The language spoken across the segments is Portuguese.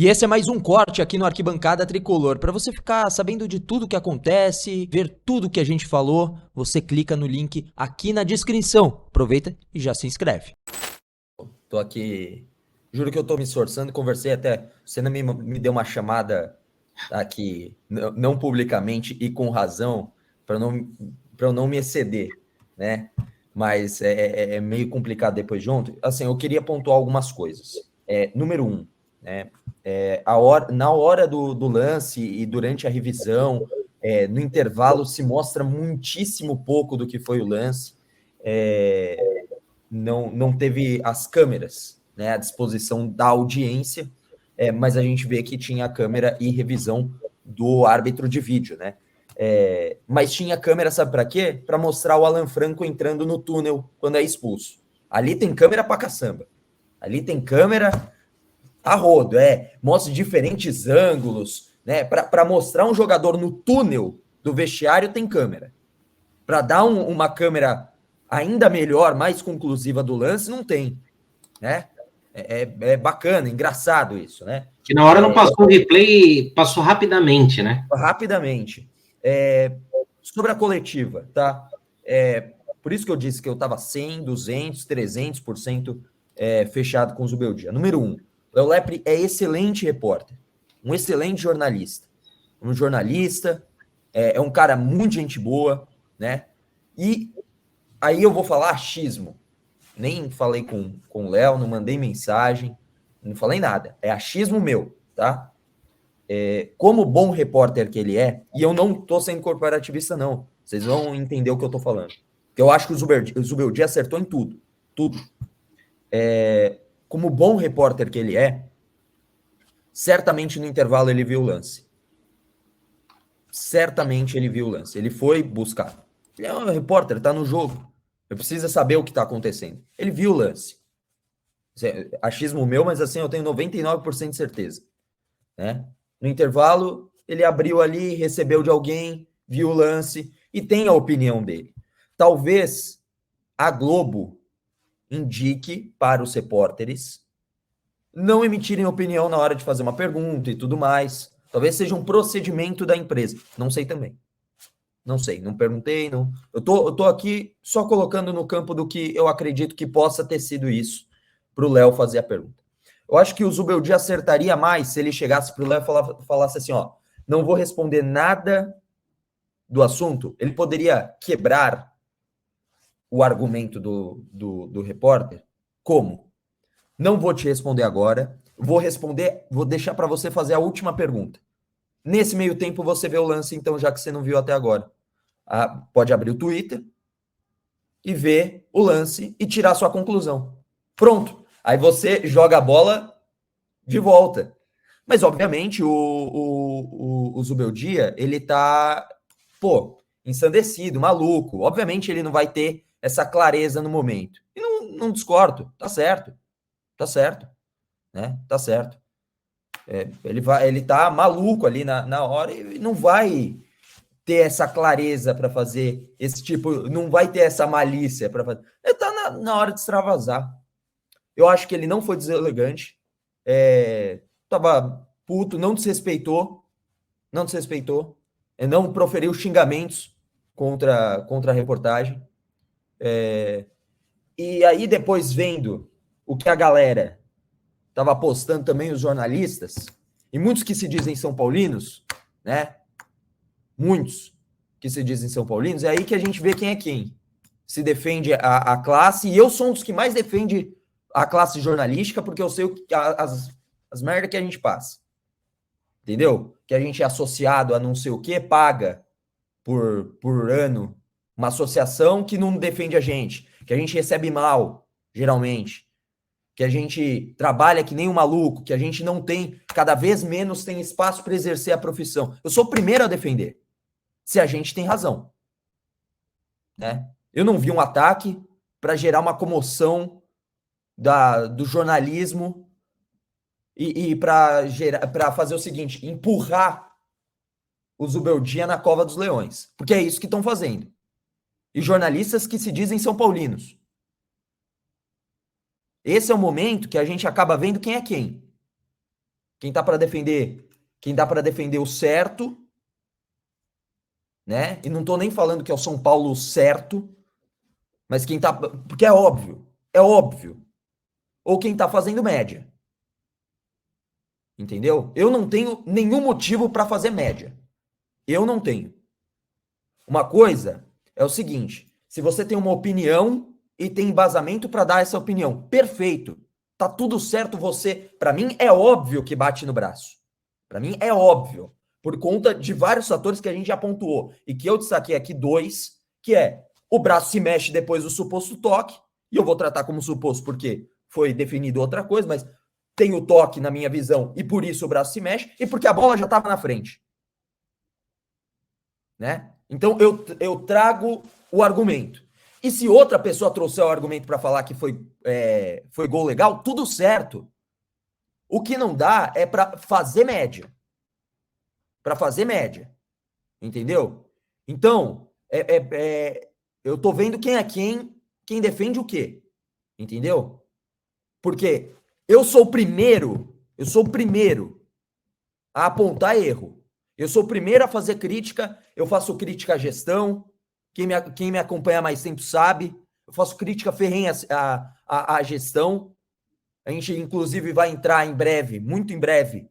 E esse é mais um corte aqui no Arquibancada Tricolor. Para você ficar sabendo de tudo que acontece, ver tudo que a gente falou, você clica no link aqui na descrição. Aproveita e já se inscreve. Tô aqui, juro que eu tô me esforçando, conversei até, você não me deu uma chamada aqui, não publicamente e com razão, para eu não me exceder, né? Mas é meio complicado depois de ontem. Assim, eu queria pontuar algumas coisas. Número um, né? Na hora do lance e durante a revisão, no intervalo, se mostra muitíssimo pouco do que foi o lance. Não teve as câmeras, né, à disposição da audiência, mas a gente vê que tinha a câmera e revisão do árbitro de vídeo, né? Mas tinha câmera, sabe para quê? Para mostrar o Alan Franco entrando no túnel quando é expulso. Ali tem câmera para caçamba. Ali tem câmera a rodo, mostra diferentes ângulos, né? Para mostrar um jogador no túnel do vestiário tem câmera. Para dar uma câmera ainda melhor, mais conclusiva do lance, não tem, né? É bacana, engraçado isso, né? Que na hora não passou o replay, passou rapidamente, né? Rapidamente. Sobre a coletiva, tá? Por isso que eu disse que eu estava 100, 200, 300% fechado com o Zubeldia. Número um, o Léo Lepre é excelente repórter, um excelente jornalista. Um jornalista, é um cara muito gente boa, né? E aí eu vou falar achismo. Nem falei com o Léo, não mandei mensagem, não falei nada. É achismo meu, tá? Como bom repórter que ele é, e eu não tô sendo corporativista, não. Vocês vão entender o que eu tô falando. Porque eu acho que o Zubeldia acertou em tudo. Tudo. Como bom repórter que ele é, certamente no intervalo ele viu o lance. Certamente ele viu o lance. Ele foi buscar. Ele é um repórter, tá no jogo. Eu preciso saber o que tá acontecendo. Ele viu o lance. Achismo meu, mas assim, eu tenho 99% de certeza. Né? No intervalo, ele abriu ali, recebeu de alguém, viu o lance e tem a opinião dele. Talvez a Globo indique para os repórteres não emitirem opinião na hora de fazer uma pergunta e tudo mais. Talvez seja um procedimento da empresa. Não sei também. Não sei, não perguntei. Não. Eu tô aqui só colocando no campo do que eu acredito que possa ter sido isso para o Léo fazer a pergunta. Eu acho que o Zubeldia acertaria mais se ele chegasse para o Léo e falasse assim, ó, não vou responder nada do assunto. Ele poderia quebrar o argumento do repórter. Como? Não vou te responder agora. Vou deixar para você fazer a última pergunta. Nesse meio tempo, você vê o lance, então, já que você não viu até agora. Pode abrir o Twitter e ver o lance e tirar sua conclusão. Pronto. Aí você joga a bola de volta. Mas, obviamente, o Zubeldia, ele tá, ensandecido, maluco. Obviamente, ele não vai ter essa clareza no momento. E não discordo. Tá certo. Tá certo. Né? Tá certo. Ele tá maluco ali na hora e não vai ter essa clareza para fazer esse tipo, não vai ter essa malícia para fazer. Ele tá na hora de extravasar. Eu acho que ele não foi deselegante, tava puto, não desrespeitou, não proferiu xingamentos contra a reportagem. E aí depois vendo o que a galera tava postando também, os jornalistas, e muitos que se dizem São Paulinos, né? Muitos que se dizem São Paulinos, é aí que a gente vê quem é quem. Se defende a classe, e eu sou um dos que mais defende a classe jornalística, porque eu sei as merdas que a gente passa. Entendeu? Que a gente é associado a não sei o que, paga por ano uma associação que não defende a gente, que a gente recebe mal, geralmente, que a gente trabalha que nem um maluco, que a gente não tem, cada vez menos tem espaço para exercer a profissão. Eu sou o primeiro a defender, se a gente tem razão. Né? Eu não vi um ataque para gerar uma comoção do jornalismo e para fazer o seguinte, empurrar o Zubeldia na cova dos leões. Porque é isso que estão fazendo. E jornalistas que se dizem São Paulinos. Esse é o momento que a gente acaba vendo quem é quem. Quem tá para defender o certo, né? E não tô nem falando que é o São Paulo certo, mas quem tá, porque é óbvio. Ou quem tá fazendo média. Entendeu? Eu não tenho nenhum motivo para fazer média. Eu não tenho. Uma coisa é o seguinte, se você tem uma opinião e tem embasamento para dar essa opinião, perfeito. Tá tudo certo você, para mim é óbvio que bate no braço. Para mim é óbvio, por conta de vários fatores que a gente já pontuou e que eu destaquei aqui 2, que é o braço se mexe depois do suposto toque, e eu vou tratar como suposto porque foi definido outra coisa, mas tem o toque na minha visão e por isso o braço se mexe e porque a bola já estava na frente. Né? Então eu trago o argumento. E se outra pessoa trouxer o argumento para falar que foi gol legal, tudo certo. O que não dá é para fazer média. Para fazer média. Entendeu? Então, eu tô vendo quem é quem defende o quê. Entendeu? Porque eu sou o primeiro a apontar erro. Eu sou o primeiro a fazer crítica, eu faço crítica à gestão, quem me acompanha há mais tempo sabe, eu faço crítica ferrenha à gestão. A gente, inclusive, vai entrar em breve, muito em breve,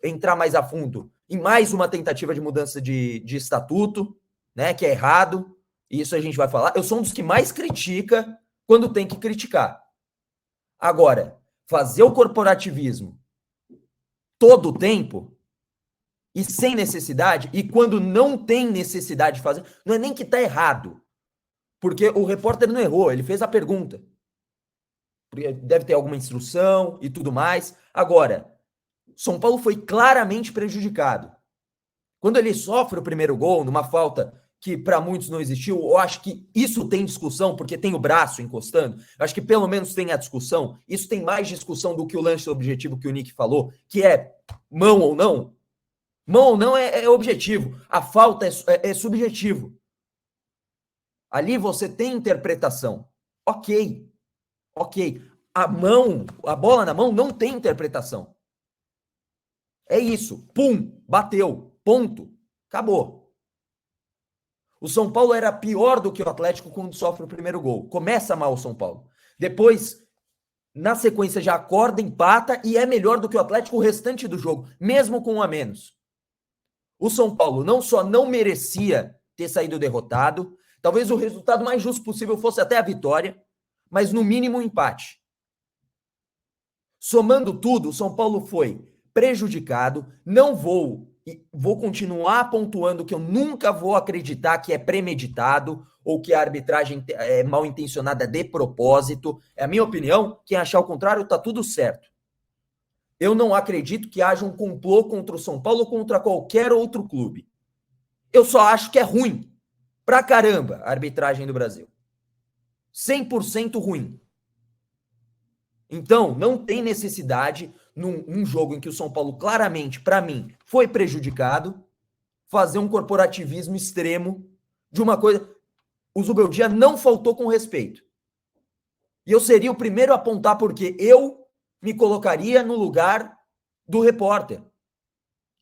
entrar mais a fundo em mais uma tentativa de mudança de estatuto, né, que é errado, e isso a gente vai falar. Eu sou um dos que mais critica quando tem que criticar. Agora, fazer o corporativismo todo o tempo e sem necessidade, e quando não tem necessidade de fazer, não é nem que tá errado, porque o repórter não errou, ele fez a pergunta. Deve ter alguma instrução e tudo mais. Agora, São Paulo foi claramente prejudicado. Quando ele sofre o primeiro gol, numa falta que para muitos não existiu, eu acho que isso tem discussão, porque tem o braço encostando, eu acho que pelo menos tem a discussão, isso tem mais discussão do que o lance objetivo que o Nick falou, que é mão ou não. Mão ou não é objetivo, a falta é subjetivo. Ali você tem interpretação. Ok. A bola na mão não tem interpretação. É isso. Pum, bateu. Ponto. Acabou. O São Paulo era pior do que o Atlético quando sofre o primeiro gol. Começa mal o São Paulo. Depois, na sequência, já acorda, empata e é melhor do que o Atlético o restante do jogo, mesmo com um a menos. O São Paulo não só não merecia ter saído derrotado, talvez o resultado mais justo possível fosse até a vitória, mas no mínimo um empate. Somando tudo, o São Paulo foi prejudicado. Não vou continuar pontuando que eu nunca vou acreditar que é premeditado ou que a arbitragem é mal intencionada de propósito. É a minha opinião. Quem achar o contrário, tá tudo certo. Eu não acredito que haja um complô contra o São Paulo ou contra qualquer outro clube. Eu só acho que é ruim pra caramba a arbitragem do Brasil. 100% ruim. Então, não tem necessidade, num jogo em que o São Paulo claramente, para mim, foi prejudicado, fazer um corporativismo extremo de uma coisa. O Zubeldia não faltou com respeito. E eu seria o primeiro a apontar porque eu me colocaria no lugar do repórter.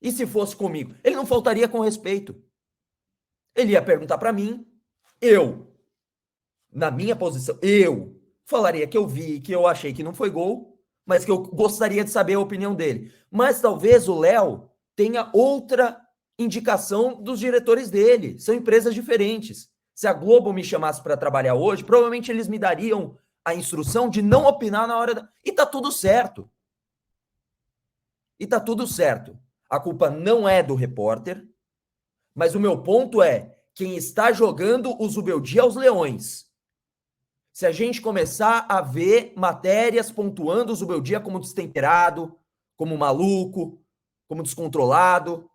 E se fosse comigo? Ele não faltaria com respeito. Ele ia perguntar para mim, na minha posição, eu falaria que eu vi, que eu achei que não foi gol, mas que eu gostaria de saber a opinião dele. Mas talvez o Léo tenha outra indicação dos diretores dele. São empresas diferentes. Se a Globo me chamasse para trabalhar hoje, provavelmente eles me dariam a instrução de não opinar na hora da... E tá tudo certo. A culpa não é do repórter, mas o meu ponto é quem está jogando o Zubeldia aos leões. Se a gente começar a ver matérias pontuando o Zubeldia como destemperado, como maluco, como descontrolado,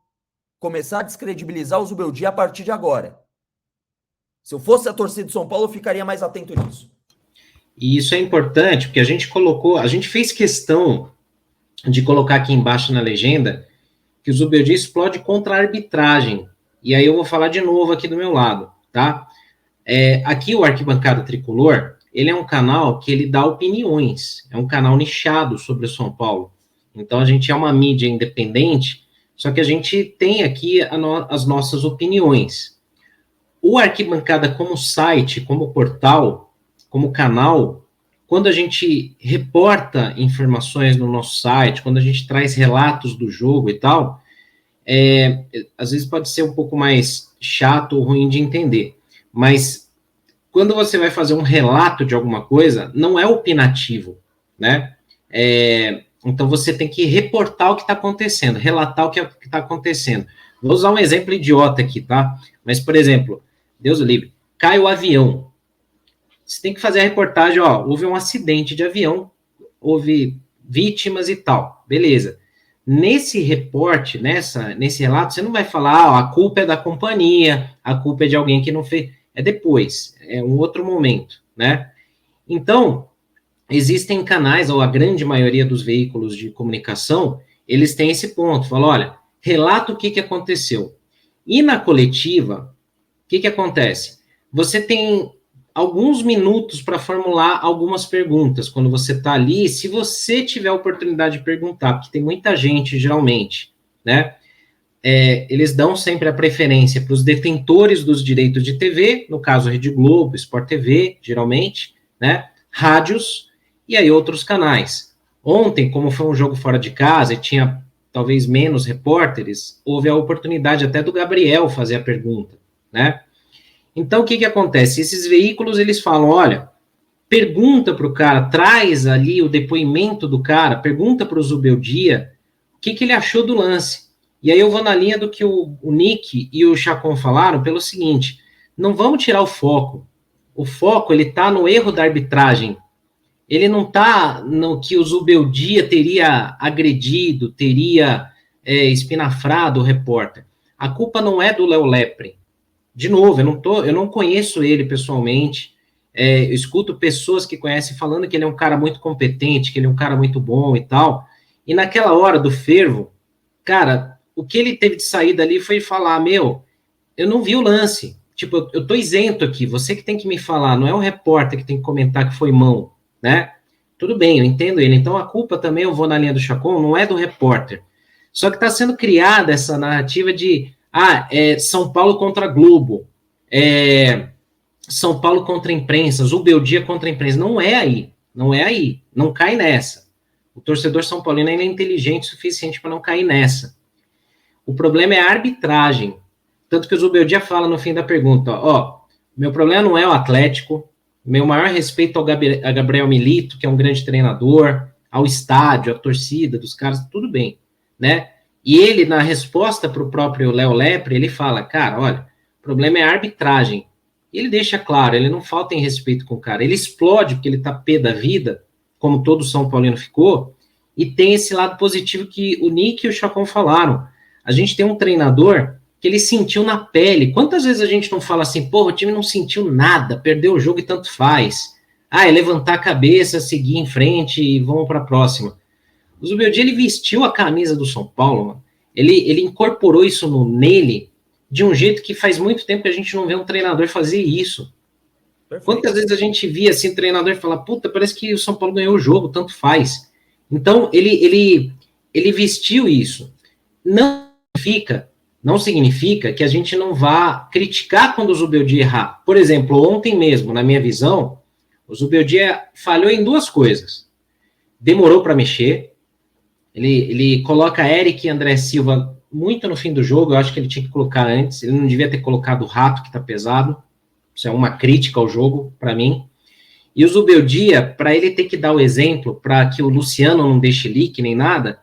começar a descredibilizar o Zubeldia a partir de agora. Se eu fosse a torcida de São Paulo, eu ficaria mais atento nisso. E isso é importante, porque a gente fez questão de colocar aqui embaixo na legenda que o Zubeldia explode contra a arbitragem. E aí eu vou falar de novo aqui do meu lado, tá? Aqui o Arquibancada Tricolor, ele é um canal que ele dá opiniões, é um canal nichado sobre o São Paulo. Então a gente é uma mídia independente, só que a gente tem aqui as nossas opiniões. O Arquibancada como site, como portal, como canal, quando a gente reporta informações no nosso site, quando a gente traz relatos do jogo e tal, às vezes pode ser um pouco mais chato ou ruim de entender, mas quando você vai fazer um relato de alguma coisa, não é opinativo, né? Então você tem que reportar o que está acontecendo, relatar o que está acontecendo. Vou usar um exemplo idiota aqui, tá? Mas, por exemplo, Deus o livre, cai o avião. Você tem que fazer a reportagem, ó, houve um acidente de avião, houve vítimas e tal, beleza. Nesse reporte, nesse relato, você não vai falar, ó, a culpa é da companhia, a culpa é de alguém que não fez, é depois, é um outro momento, né? Então, existem canais, ou a grande maioria dos veículos de comunicação, eles têm esse ponto, falam, olha, relata o que aconteceu. E na coletiva, o que acontece? Você tem alguns minutos para formular algumas perguntas, quando você está ali, se você tiver a oportunidade de perguntar, porque tem muita gente, geralmente, né, eles dão sempre a preferência para os detentores dos direitos de TV, no caso Rede Globo, Sport TV, geralmente, né, rádios, e aí outros canais. Ontem, como foi um jogo fora de casa e tinha talvez menos repórteres, houve a oportunidade até do Gabriel fazer a pergunta, né? Então, o que acontece? Esses veículos, eles falam, olha, pergunta para o cara, traz ali o depoimento do cara, pergunta para o Zubeldia o que ele achou do lance. E aí eu vou na linha do que o Nick e o Chacon falaram, pelo seguinte, não vamos tirar o foco. O foco, ele está no erro da arbitragem. Ele não está no que o Zubeldia teria agredido, teria espinafrado o repórter. A culpa não é do Léo Lepre. De novo, eu não conheço ele pessoalmente, eu escuto pessoas que conhecem falando que ele é um cara muito competente, que ele é um cara muito bom e tal, e naquela hora do fervo, cara, o que ele teve de sair dali foi falar, eu não vi o lance, tipo, eu tô isento aqui, você que tem que me falar, não é o repórter que tem que comentar que foi mão, né? Tudo bem, eu entendo ele, então a culpa também, eu vou na linha do Chacon, não é do repórter, só que está sendo criada essa narrativa de São Paulo contra Globo, São Paulo contra a imprensa, Zubeldia contra a imprensa. Não é aí, não cai nessa. O torcedor são paulino ainda é inteligente o suficiente para não cair nessa. O problema é a arbitragem. Tanto que o Zubeldia fala no fim da pergunta, meu problema não é o Atlético, meu maior respeito ao Gabriel Milito, que é um grande treinador, ao estádio, à torcida dos caras, tudo bem, né? E ele, na resposta para o próprio Léo Lepre, ele fala, cara, olha, o problema é a arbitragem. E ele deixa claro, ele não falta em respeito com o cara, ele explode porque ele tá pé da vida, como todo São Paulino ficou, e tem esse lado positivo que o Nick e o Chacon falaram. A gente tem um treinador que ele sentiu na pele. Quantas vezes a gente não fala assim, porra, o time não sentiu nada, perdeu o jogo e tanto faz. É levantar a cabeça, seguir em frente e vamos para a próxima. O Zubeldia, ele vestiu a camisa do São Paulo, mano. Ele incorporou isso nele de um jeito que faz muito tempo que a gente não vê um treinador fazer isso. Perfeito. Quantas vezes a gente via assim, treinador falar, puta, parece que o São Paulo ganhou o jogo, tanto faz. Então, ele vestiu isso. Não significa que a gente não vá criticar quando o Zubeldia errar. Por exemplo, ontem mesmo, na minha visão, o Zubeldia falhou em duas coisas. Demorou para mexer. Ele coloca Eric e André Silva muito no fim do jogo, eu acho que ele tinha que colocar antes, ele não devia ter colocado o Rato, que tá pesado, isso é uma crítica ao jogo, para mim, e o Zubeldia, para ele ter que dar o exemplo, para que o Luciano não deixe leak nem nada,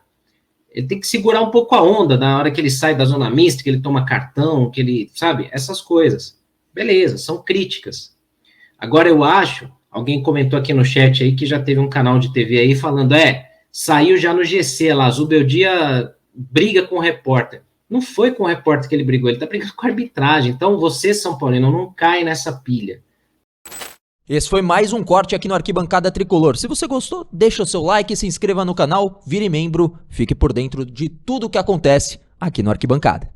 ele tem que segurar um pouco a onda, na hora que ele sai da zona mista, que ele toma cartão, que ele, sabe, essas coisas, beleza, são críticas. Agora eu acho, alguém comentou aqui no chat aí, que já teve um canal de TV aí, falando, saiu já no GC lá, Zubeldia briga com o repórter. Não foi com o repórter que ele brigou, ele tá brigando com a arbitragem. Então você, São Paulino, não cai nessa pilha. Esse foi mais um corte aqui no Arquibancada Tricolor. Se você gostou, deixa o seu like, se inscreva no canal, vire membro, fique por dentro de tudo o que acontece aqui no Arquibancada.